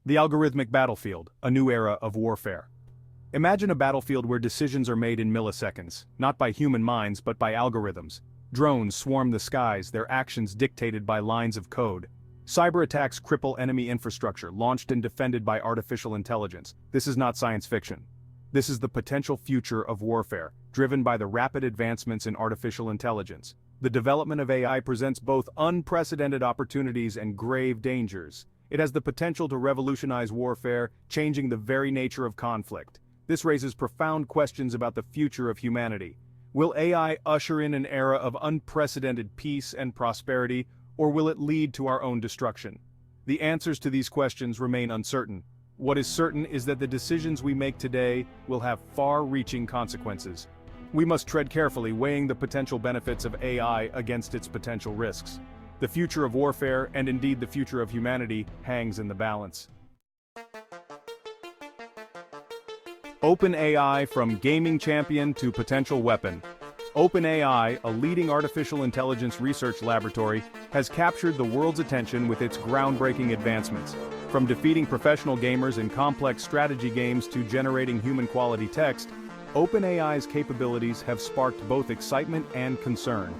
The algorithmic battlefield, a new era of warfare. Imagine a battlefield where decisions are made in milliseconds, not by human minds but by algorithms. Drones swarm the skies, their actions dictated by lines of code. Cyberattacks cripple enemy infrastructure, launched and defended by artificial intelligence. This is not science fiction. This is the potential future of warfare, driven by the rapid advancements in artificial intelligence. The development of AI presents both unprecedented opportunities and grave dangers. It has the potential to revolutionize warfare, changing the very nature of conflict. This raises profound questions about the future of humanity. Will AI usher in an era of unprecedented peace and prosperity, or will it lead to our own destruction? The answers to these questions remain uncertain. What is certain is that the decisions we make today will have far-reaching consequences. We must tread carefully, weighing the potential benefits of AI against its potential risks. The future of warfare, and indeed the future of humanity, hangs in the balance. OpenAI, from gaming champion to potential weapon. OpenAI, a leading artificial intelligence research laboratory, has captured the world's attention with its groundbreaking advancements. From defeating professional gamers in complex strategy games to generating human-quality text, OpenAI's capabilities have sparked both excitement and concern.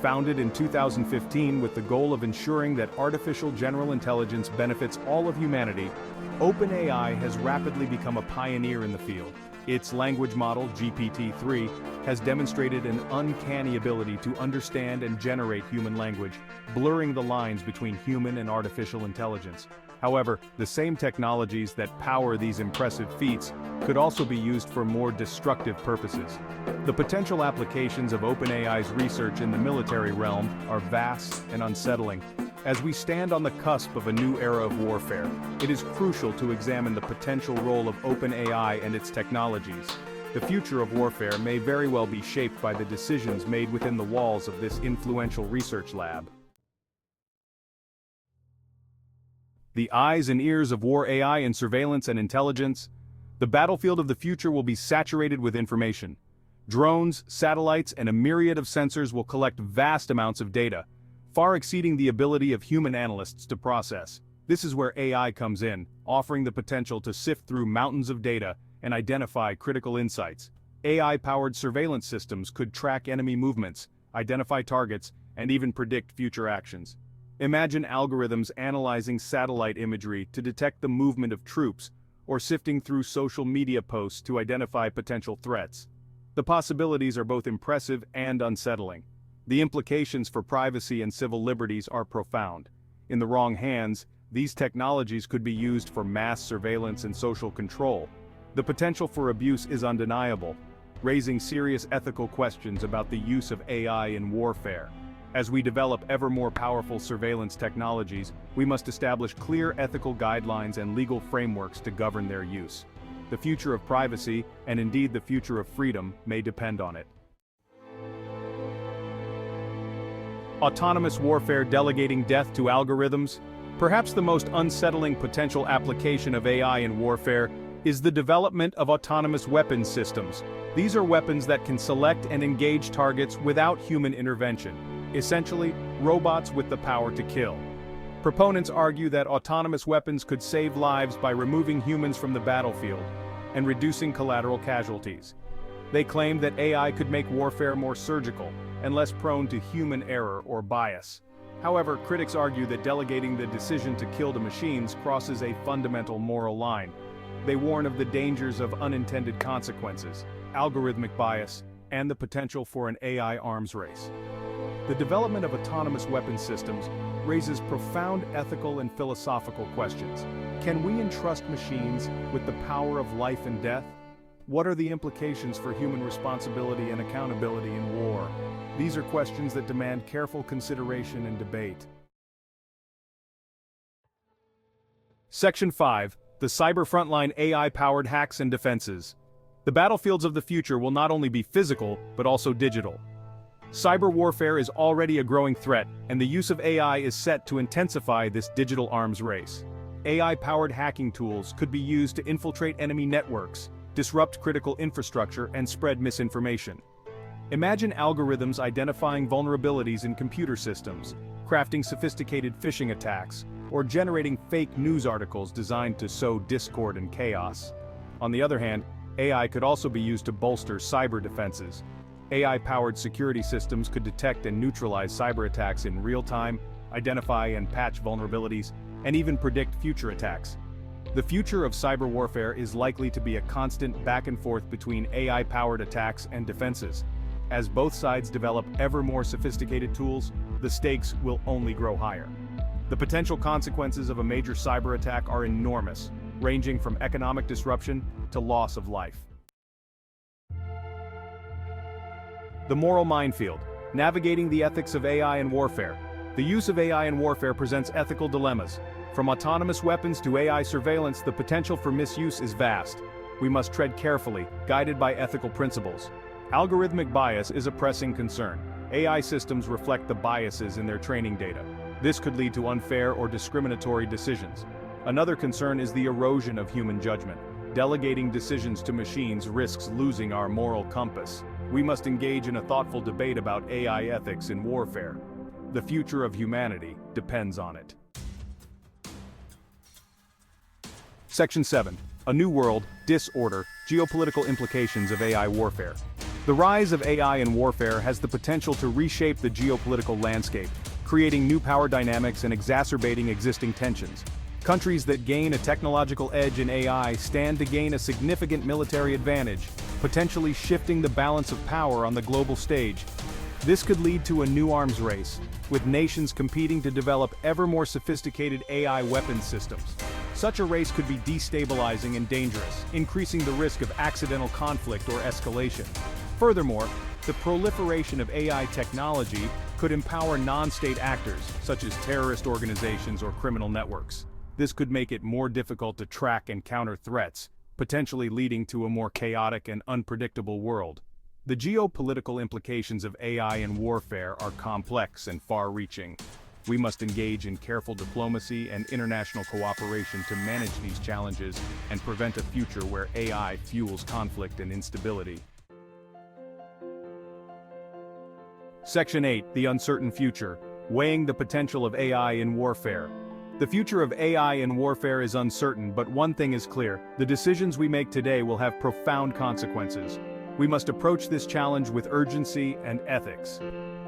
Founded in 2015 with the goal of ensuring that artificial general intelligence benefits all of humanity, OpenAI has rapidly become a pioneer in the field. Its language model, GPT-3, has demonstrated an uncanny ability to understand and generate human language, blurring the lines between human and artificial intelligence. However, the same technologies that power these impressive feats could also be used for more destructive purposes. The potential applications of OpenAI's research in the military realm are vast and unsettling. As we stand on the cusp of a new era of warfare, it is crucial to examine the potential role of OpenAI and its technologies. The future of warfare may very well be shaped by the decisions made within the walls of this influential research lab. The eyes and ears of war AI in surveillance and intelligence. The battlefield of the future will be saturated with information. Drones, satellites, and a myriad of sensors will collect vast amounts of data, far exceeding the ability of human analysts to process. This is where AI comes in, offering the potential to sift through mountains of data and identify critical insights. AI-powered surveillance systems could track enemy movements, identify targets, and even predict future actions. Imagine algorithms analyzing satellite imagery to detect the movement of troops, or sifting through social media posts to identify potential threats. The possibilities are both impressive and unsettling. The implications for privacy and civil liberties are profound. In the wrong hands, these technologies could be used for mass surveillance and social control. The potential for abuse is undeniable, raising serious ethical questions about the use of AI in warfare. As we develop ever more powerful surveillance technologies, we must establish clear ethical guidelines and legal frameworks to govern their use. The future of privacy, and indeed the future of freedom, may depend on it. Autonomous warfare delegating death to algorithms. Perhaps the most unsettling potential application of AI in warfare is the development of autonomous weapons systems. These are weapons that can select and engage targets without human intervention. Essentially, robots with the power to kill. Proponents argue that autonomous weapons could save lives by removing humans from the battlefield and reducing collateral casualties. They claim that AI could make warfare more surgical and less prone to human error or bias. However, critics argue that delegating the decision to kill to machines crosses a fundamental moral line. They warn of the dangers of unintended consequences, algorithmic bias, and the potential for an AI arms race. The development of autonomous weapons systems raises profound ethical and philosophical questions. Can we entrust machines with the power of life and death? What are the implications for human responsibility and accountability in war? These are questions that demand careful consideration and debate. Section 5. The Cyber Frontline AI-Powered Hacks and Defenses. The battlefields of the future will not only be physical, but also digital. Cyber warfare is already a growing threat, and the use of AI is set to intensify this digital arms race. AI-powered hacking tools could be used to infiltrate enemy networks, disrupt critical infrastructure, and spread misinformation. Imagine algorithms identifying vulnerabilities in computer systems, crafting sophisticated phishing attacks, or generating fake news articles designed to sow discord and chaos. On the other hand, AI could also be used to bolster cyber defenses. AI-powered security systems could detect and neutralize cyber attacks in real time, identify and patch vulnerabilities, and even predict future attacks. The future of cyber warfare is likely to be a constant back and forth between AI-powered attacks and defenses. As both sides develop ever more sophisticated tools, the stakes will only grow higher. The potential consequences of a major cyber attack are enormous, ranging from economic disruption to loss of life. The moral minefield, navigating the ethics of AI and warfare. The use of AI in warfare presents ethical dilemmas. From autonomous weapons to AI surveillance, the potential for misuse is vast. We must tread carefully, guided by ethical principles. Algorithmic bias is a pressing concern. AI systems reflect the biases in their training data. This could lead to unfair or discriminatory decisions. Another concern is the erosion of human judgment. Delegating decisions to machines risks losing our moral compass. We must engage in a thoughtful debate about AI ethics in warfare. The future of humanity depends on it. Section 7. A New World, Disorder, Geopolitical Implications of AI Warfare. The rise of AI in warfare has the potential to reshape the geopolitical landscape, creating new power dynamics and exacerbating existing tensions. Countries that gain a technological edge in AI stand to gain a significant military advantage, potentially shifting the balance of power on the global stage. This could lead to a new arms race, with nations competing to develop ever more sophisticated AI weapons systems. Such a race could be destabilizing and dangerous, increasing the risk of accidental conflict or escalation. Furthermore, the proliferation of AI technology could empower non-state actors, such as terrorist organizations or criminal networks. This could make it more difficult to track and counter threats, potentially leading to a more chaotic and unpredictable world. The geopolitical implications of AI in warfare are complex and far-reaching. We must engage in careful diplomacy and international cooperation to manage these challenges and prevent a future where AI fuels conflict and instability. Section 8. The Uncertain Future, Weighing the Potential of AI in Warfare. The future of AI in warfare is uncertain, but one thing is clear: the decisions we make today will have profound consequences. We must approach this challenge with urgency and ethics.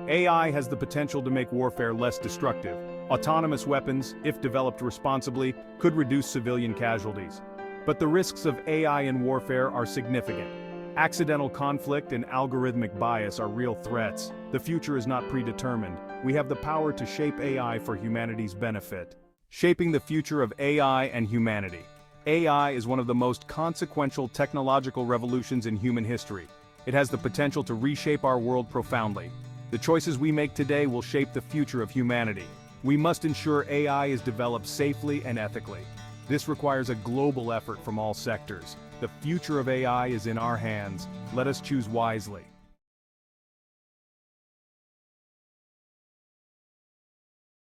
AI has the potential to make warfare less destructive. Autonomous weapons, if developed responsibly, could reduce civilian casualties. But the risks of AI in warfare are significant. Accidental conflict and algorithmic bias are real threats. The future is not predetermined. We have the power to shape AI for humanity's benefit. Shaping the future of AI and humanity. AI is one of the most consequential technological revolutions in human history. It has the potential to reshape our world profoundly. The choices we make today will shape the future of humanity. We must ensure AI is developed safely and ethically. This requires a global effort from all sectors. The future of AI is in our hands. Let us choose wisely.